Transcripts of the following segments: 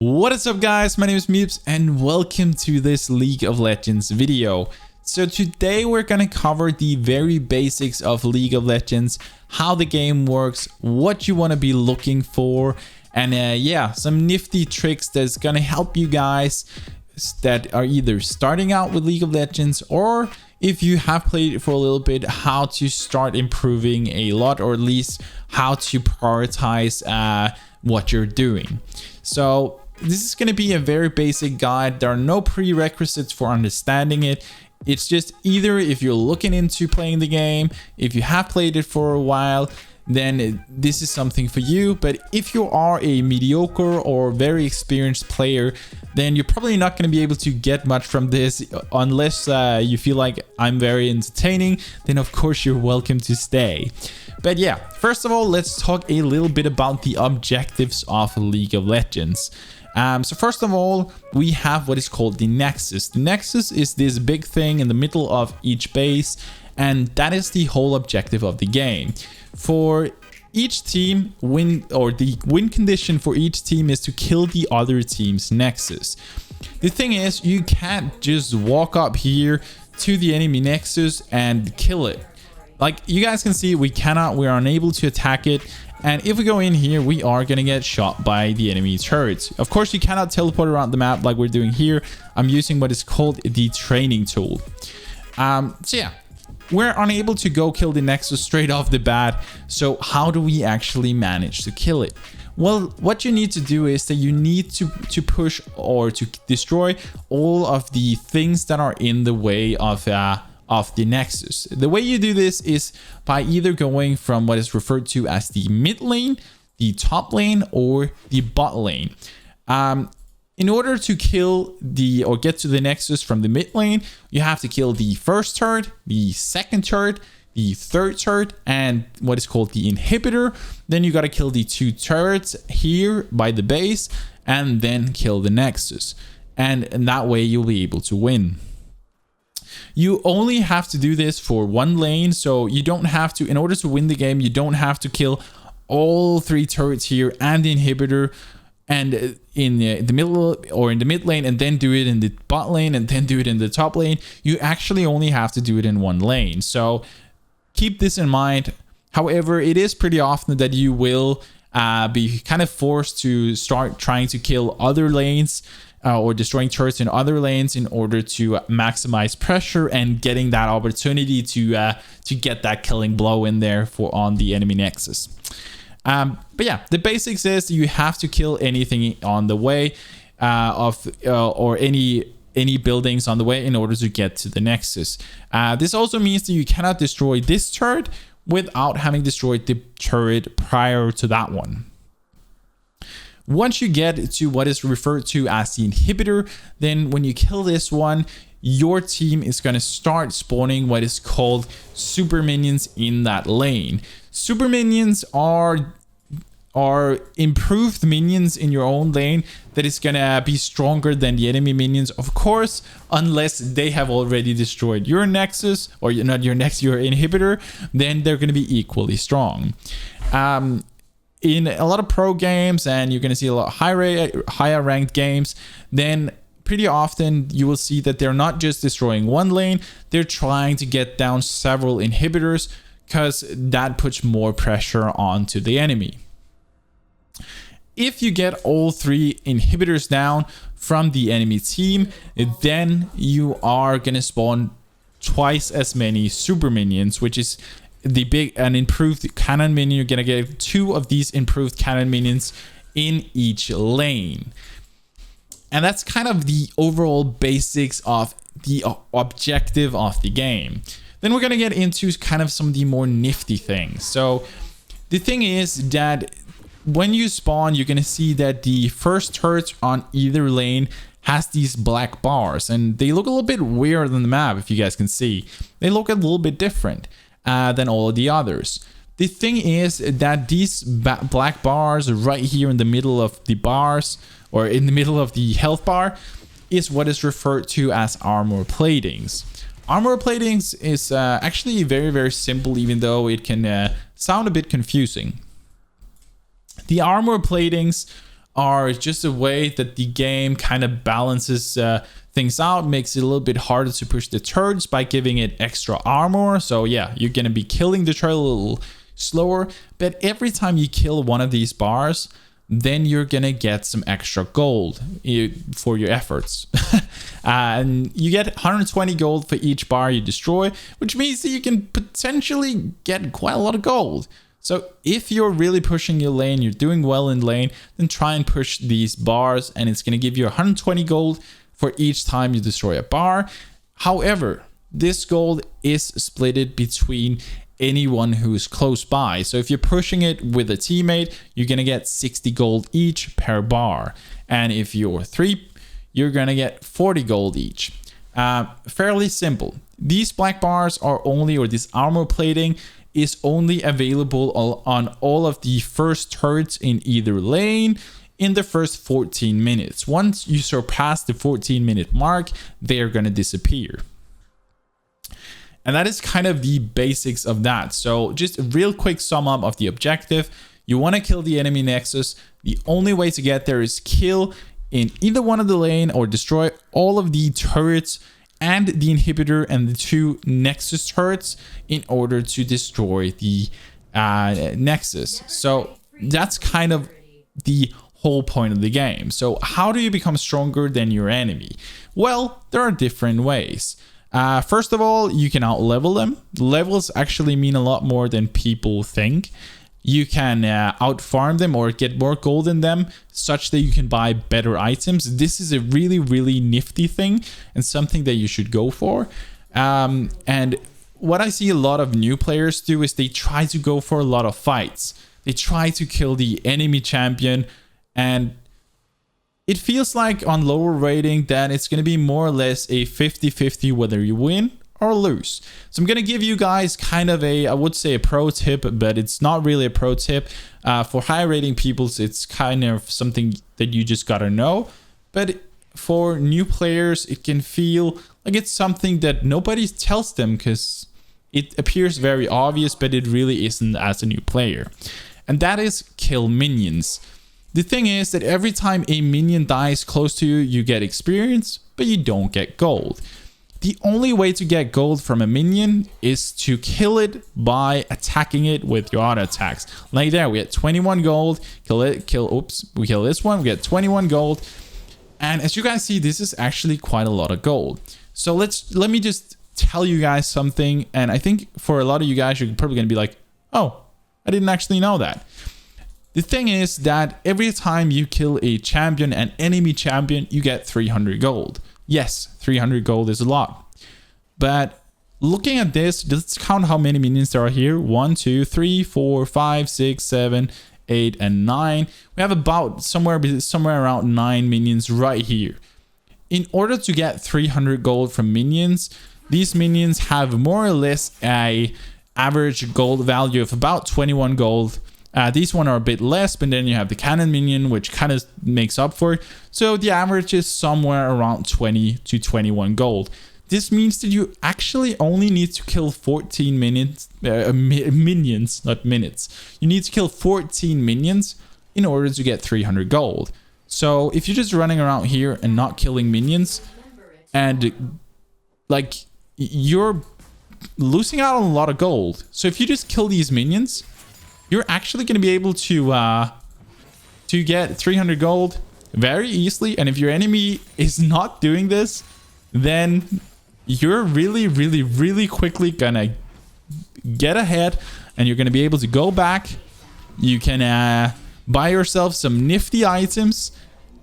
What is up, guys? My name is MipZ and welcome to this League of Legends video. So today we're gonna cover the very basics of League of Legends, how the game works, what you want to be looking for, and yeah, some nifty tricks that's gonna help you guys that are either starting out with League of Legends, or if you have played it for a little bit, how to start improving a lot, or at least how to prioritize what you're doing. So this is going to be a very basic guide. There are no prerequisites for understanding it. It's just either if you're looking into playing the game, if you have played it for a while, then this is something for you. But if you are a mediocre or very experienced player, then you're probably not going to be able to get much from this unless you feel like I'm very entertaining. Then of course you're welcome to stay. But yeah, first of all, let's talk a little bit about the objectives of League of Legends. So first of all, we have what is called the Nexus. The Nexus is this big thing in the middle of each base, and that is the whole objective of the game. For each team, the win condition for each team is to kill the other team's Nexus. The thing is, you can't just walk up here to the enemy Nexus and kill it. Like you guys can see, we're unable to attack it. And if we go in here, we are going to get shot by the enemy turrets. Of course, you cannot teleport around the map like we're doing here. I'm using what is called the training tool. So yeah, we're unable to go kill the Nexus straight off the bat. So how do we actually manage to kill it? Well, what you need to do is that you need to push or to destroy all of the things that are in the way of the Nexus. The way you do this is by either going from what is referred to as the mid lane, the top lane, or the bot lane. In order to kill or get to the Nexus from the mid lane, you have to kill the first turret, the second turret, the third turret, and what is called the inhibitor. Then you got to kill the two turrets here by the base, and then kill the Nexus. And that way you'll be able to win. You only have to do this for one lane, so you don't have to, in order to win the game, you don't have to kill all three turrets here and the inhibitor and in the middle or in the mid lane, and then do it in the bot lane and then do it in the top lane. You actually only have to do it in one lane. So keep this in mind. However, it is pretty often that you will be kind of forced to start trying to kill other lanes or destroying turrets in other lanes in order to maximize pressure and getting that opportunity to get that killing blow in there on the enemy Nexus. But yeah, the basics is you have to kill anything on the way or any buildings on the way in order to get to the Nexus. This also means that you cannot destroy this turret without having destroyed the turret prior to that one. Once you get to what is referred to as the inhibitor, then when you kill this one, your team is going to start spawning what is called super minions in that lane. Super minions are improved minions in your own lane that is going to be stronger than the enemy minions, of course, unless they have already destroyed your Nexus, or not your Nexus, your inhibitor, then they're going to be equally strong. In a lot of pro games, and you're going to see a lot of higher ranked games, then pretty often you will see that they're not just destroying one lane, they're trying to get down several inhibitors, because that puts more pressure onto the enemy. If you get all three inhibitors down from the enemy team, then you are going to spawn twice as many super minions, which is an improved cannon minion. You're gonna get two of these improved cannon minions in each lane, and that's kind of the overall basics of the objective of the game. Then we're gonna get into kind of some of the more nifty things. So the thing is that when you spawn, you're gonna see that the first turret on either lane has these black bars, and they look a little bit weird on the map. If you guys can see, they look a little bit different than all of the others. The thing is that these black bars right here in the middle of the bars, or in the middle of the health bar, is what is referred to as armor platings. Armor platings is actually very, very simple, even though it can sound a bit confusing. The armor platings are just a way that the game kind of balances things out, makes it a little bit harder to push the turrets by giving it extra armor. So yeah, you're gonna be killing the turret a little slower, but every time you kill one of these bars, then you're gonna get some extra gold for your efforts. And you get 120 gold for each bar you destroy, which means that you can potentially get quite a lot of gold. So if you're really pushing your lane, you're doing well in lane, then try and push these bars, and it's gonna give you 120 gold for each time you destroy a bar. However, this gold is splitted between anyone who's close by. So if you're pushing it with a teammate, you're gonna get 60 gold each per bar. And if you're 3, you're gonna get 40 gold each. Fairly simple. These black bars are only, or this armor plating is only available on all of the first turrets in either lane in the first 14 minutes. Once you surpass the 14-minute mark, they're gonna disappear. And that is kind of the basics of that. So just a real quick sum up of the objective. You want to kill the enemy nexus. The only way to get there is kill in either one of the lane or destroy all of the turrets and the inhibitor and the 2 nexus turrets in order to destroy the nexus. So that's kind of the whole point of the game. So how do you become stronger than your enemy? Well, there are different ways. First of all, you can out-level them. Levels actually mean a lot more than people think. You can out-farm them or get more gold in them such that you can buy better items. This is a really, really nifty thing and something that you should go for. And what I see a lot of new players do is they try to go for a lot of fights. They try to kill the enemy champion, and it feels like on lower rating that it's going to be more or less a 50-50 whether you win or lose. So I'm going to give you guys kind of I would say a pro tip, but it's not really a pro tip. For high rating people, it's kind of something that you just got to know. But for new players, it can feel like it's something that nobody tells them because it appears very obvious, but it really isn't as a new player. And that is kill minions. The thing is that every time a minion dies close to you, you get experience, but you don't get gold. The only way to get gold from a minion is to kill it by attacking it with your auto attacks. Like there, we get 21 gold, we kill this one, we get 21 gold. And as you guys see, this is actually quite a lot of gold. So let me just tell you guys something. And I think for a lot of you guys, you're probably gonna be like, oh, I didn't actually know that. The thing is that every time you kill a champion, an enemy champion, you get 300 gold. Yes, 300 gold is a lot. But looking at this, let's count how many minions there are here. 1, 2, 3, 4, 5, 6, 7, 8, and 9. We have about somewhere around 9 minions right here. In order to get 300 gold from minions, these minions have more or less a average gold value of about 21 gold. These one are a bit less, but then you have the cannon minion, which kind of makes up for it. So the average is somewhere around 20 to 21 gold. This means that you actually only need to kill 14 minions, not minutes. You need to kill 14 minions in order to get 300 gold. So if you're just running around here and not killing minions, and like you're losing out on a lot of gold. So if you just kill these minions, you're actually going to be able to get 300 gold very easily. And if your enemy is not doing this, then you're really, really, really quickly going to get ahead and you're going to be able to go back. You can buy yourself some nifty items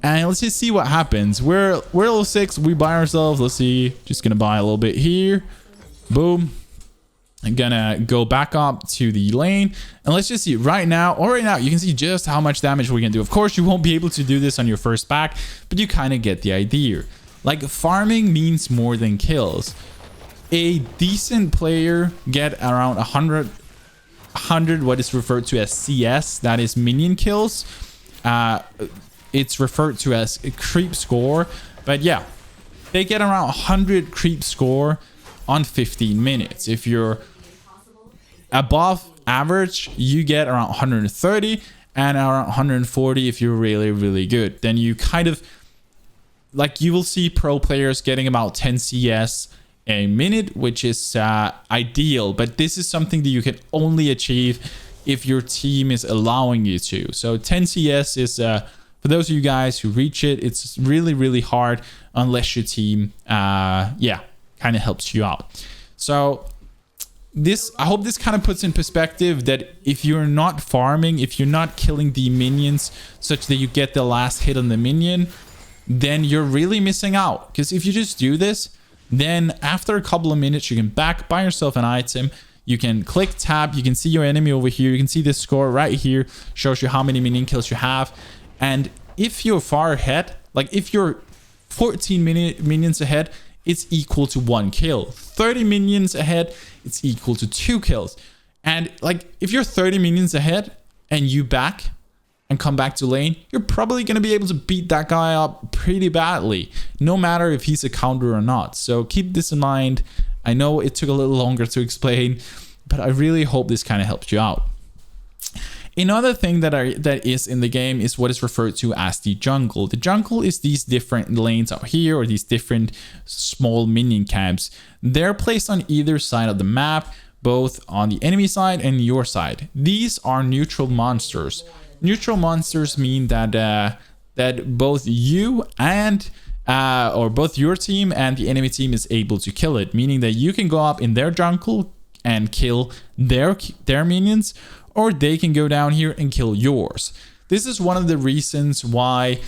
and let's just see what happens. We're level 6. We buy ourselves. Let's see. Just going to buy a little bit here. Boom. I'm gonna go back up to the lane and let's just see right now you can see just how much damage we can do. Of course, you won't be able to do this on your first pack, but you kind of get the idea. Like farming means more than kills. A decent player get around 100 what is referred to as CS, that is minion kills. It's referred to as a creep score, but yeah, they get around 100 creep score on 15 minutes. If you're above average, you get around 130, and around 140 if you're really, really good. Then you kind of, like, you will see pro players getting about 10 CS a minute, which is ideal, but this is something that you can only achieve if your team is allowing you to. So 10 CS is, for those of you guys who reach it, it's really, really hard unless your team, yeah, kind of helps you out. So this, I hope this kind of puts in perspective that if you're not farming, if you're not killing the minions such that you get the last hit on the minion, then you're really missing out. Because if you just do this, then after a couple of minutes, you can buy yourself an item. You can click tab. You can see your enemy over here. You can see the score right here. Shows you how many minion kills you have. And if you're far ahead, like if you're 14 minions ahead, it's equal to 1 kill. 30 minions ahead, it's equal to 2 kills. And like if you're 30 minions ahead and you back and come back to lane, you're probably going to be able to beat that guy up pretty badly, no matter if he's a counter or not. So keep this in mind. I know it took a little longer to explain, but I really hope this kind of helps you out. Another thing that is in the game is what is referred to as the jungle. The jungle is these different lanes out here, or these different small minion camps. They're placed on either side of the map, both on the enemy side and your side. These are neutral monsters. Neutral monsters mean that that both you and or both your team and the enemy team is able to kill it, meaning that you can go up in their jungle and kill their minions, or they can go down here and kill yours. This is one of the reasons why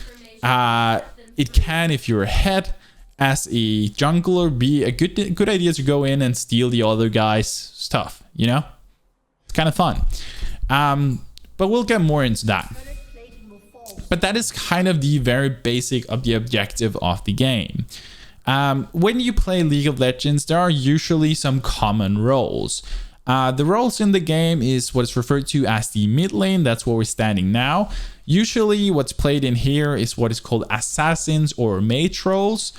it can, if you're ahead as a jungler, be a good idea to go in and steal the other guy's stuff, you know? It's kind of fun. But we'll get more into that. But that is kind of the very basic of the objective of the game. When you play League of Legends, there are usually some common roles. The roles in the game is what is referred to as the mid lane. That's where we're standing now. Usually what's played in here is what is called assassins or mage roles.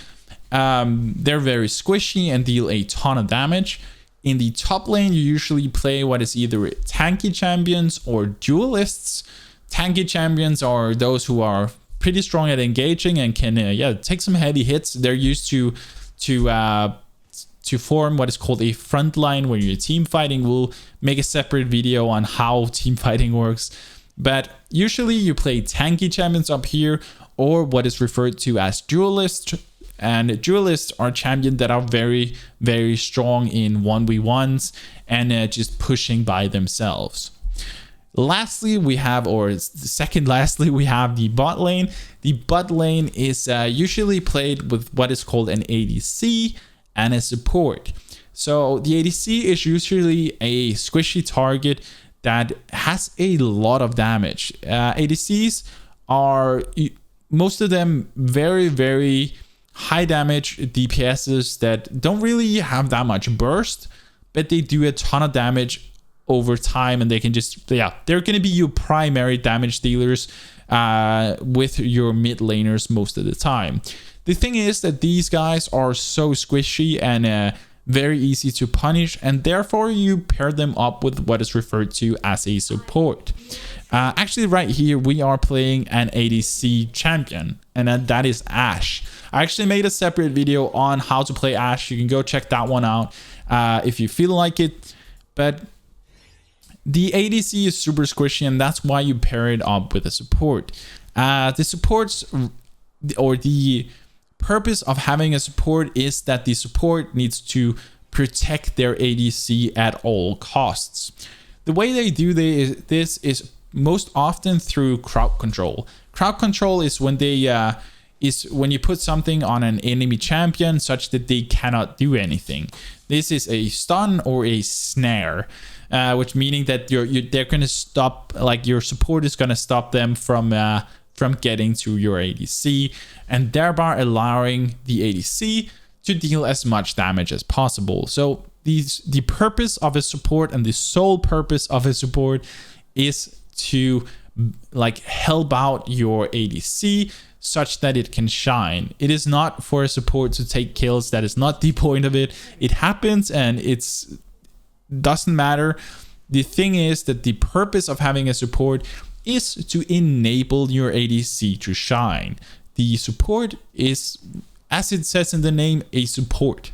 They're very squishy and deal a ton of damage. In the top lane, you usually play what is either tanky champions or duelists. Tanky champions are those who are pretty strong at engaging and can take some heavy hits. They're used to form what is called a front line when you're team fighting. We'll make a separate video on how team fighting works. But usually you play tanky champions up here, or what is referred to as duelists. And duelists are champions that are very, very strong in 1v1s and just pushing by themselves. Lastly, we have, or second lastly, we have the bot lane. The bot lane is usually played with what is called an ADC and a support. So the ADC is usually a squishy target that has a lot of damage. ADCs are, most of them, very, very high damage DPSs that don't really have that much burst, but they do a ton of damage over time, and they can just, they're going to be your primary damage dealers with your mid laners most of the time. The thing is that these guys are so squishy and very easy to punish, and therefore you pair them up with what is referred to as a support. Actually, right here we are playing an ADC champion, and that is Ashe. I actually made a separate video on how to play Ashe. You can go check that one out if you feel like it. But the ADC is super squishy, and that's why you pair it up with a support. The supports, or the purpose of having a support, is that the support needs to protect their ADC at all costs. The way they do this is most often through crowd control. Crowd control is when they when you put something on an enemy champion such that they cannot do anything. This is a stun or a snare, which meaning that they're going to stop, like your support is going to stop them from getting to your ADC, and thereby allowing the ADC to deal as much damage as possible. So the purpose of a support, and the sole purpose of a support, is to like help out your ADC such that it can shine. It is not for a support to take kills. That is not the point of it. It happens and doesn't matter. The thing is that the purpose of having a support is to enable your ADC to shine. The support is, as it says in the name, a support.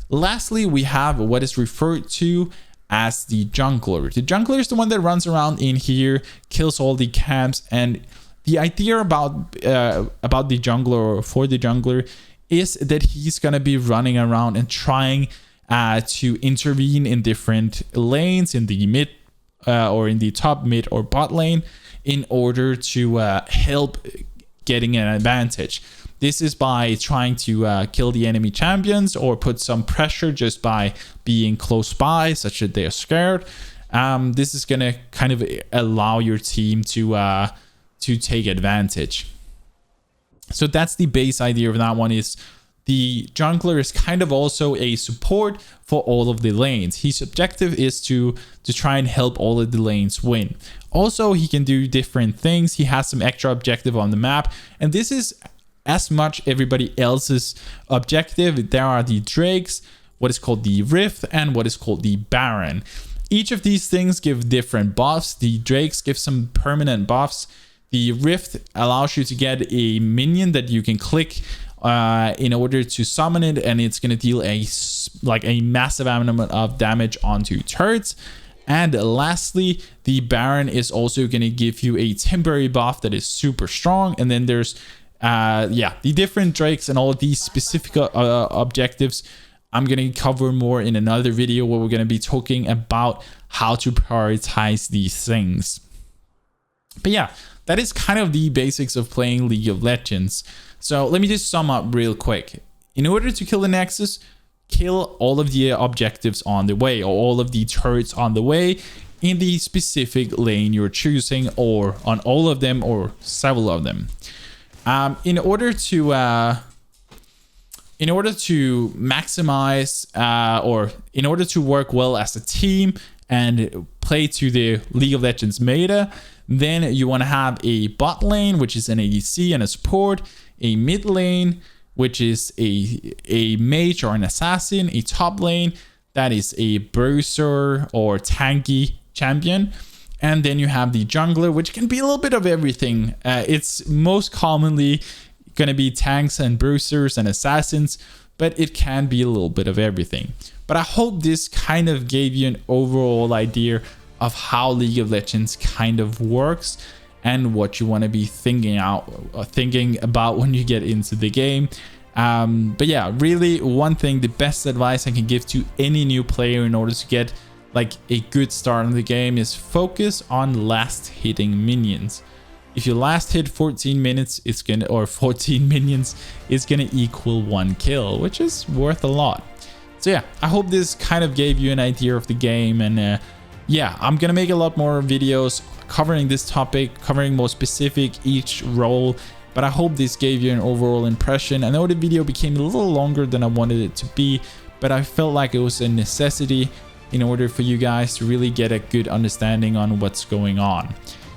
Lastly, we have what is referred to as the jungler. The jungler is the one that runs around in here, kills all the camps, and the idea about the jungler, or for the jungler, is that he's gonna be running around and trying to intervene in different lanes in the mid or in the top, mid, or bot lane in order to help getting an advantage. This is by trying to kill the enemy champions or put some pressure just by being close by, such that they're scared. This is gonna kind of allow your team to take advantage. So that's the base idea of that one. Is the jungler is kind of also a support for all of the lanes. His objective is to try and help all of the lanes win. Also, he can do different things. He has some extra objective on the map, and this is as much everybody else's objective. There are the Drakes, what is called the Rift, and what is called the Baron. Each of these things give different buffs. The Drakes give some permanent buffs. The Rift allows you to get a minion that you can click in order to summon it, and it's going to deal a massive amount of damage onto turrets. And lastly, the Baron is also going to give you a temporary buff that is super strong. And then there's the different Drakes and all of these specific objectives I'm going to cover more in another video, where we're going to be talking about how to prioritize these things. But yeah, that is kind of the basics of playing League of Legends. So let me just sum up real quick. In order to kill the Nexus, kill all of the objectives on the way, or all of the turrets on the way in the specific lane you're choosing, or on all of them or several of them. In order to maximize or in order to work well as a team and play to the League of Legends meta, then you want to have a bot lane, which is an ADC and a support, a mid lane, which is a mage or an assassin, a top lane, that is a bruiser or tanky champion, and then you have the jungler, which can be a little bit of everything. It's most commonly going to be tanks and bruisers and assassins, but it can be a little bit of everything. But I hope this kind of gave you an overall idea of how League of Legends kind of works and what you want to be thinking about when you get into the game. But yeah, really, one thing, the best advice I can give to any new player in order to get like a good start in the game is focus on last hitting minions. If you last hit 14 minutes, it's gonna, or 14 minions, it's gonna equal 1 kill, which is worth a lot. So yeah, I hope this kind of gave you an idea of the game, and yeah, I'm gonna make a lot more videos covering this topic, covering more specific each role, but I hope this gave you an overall impression. I know the video became a little longer than I wanted it to be, but I felt like it was a necessity in order for you guys to really get a good understanding on what's going on.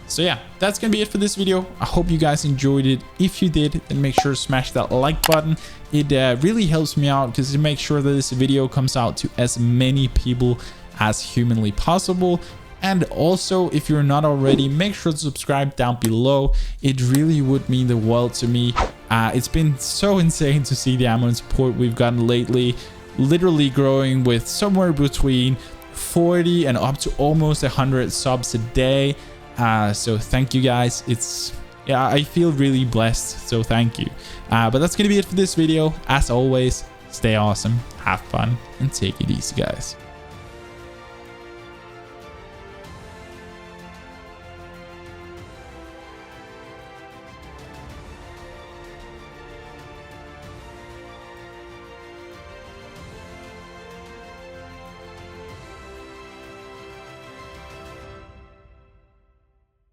So yeah, that's gonna be it for this video. I hope you guys enjoyed it. If you did, then make sure to smash that like button. It really helps me out because it makes sure that this video comes out to as many people as humanly possible. And also, if you're not already, make sure to subscribe down below. It really would mean the world to me. It's been so insane to see the amount of support we've gotten lately, literally growing with somewhere between 40 and up to almost 100 subs a day. So thank you guys. Yeah, I feel really blessed, so thank you. But that's gonna be it for this video. As always, stay awesome, have fun, and take it easy, guys.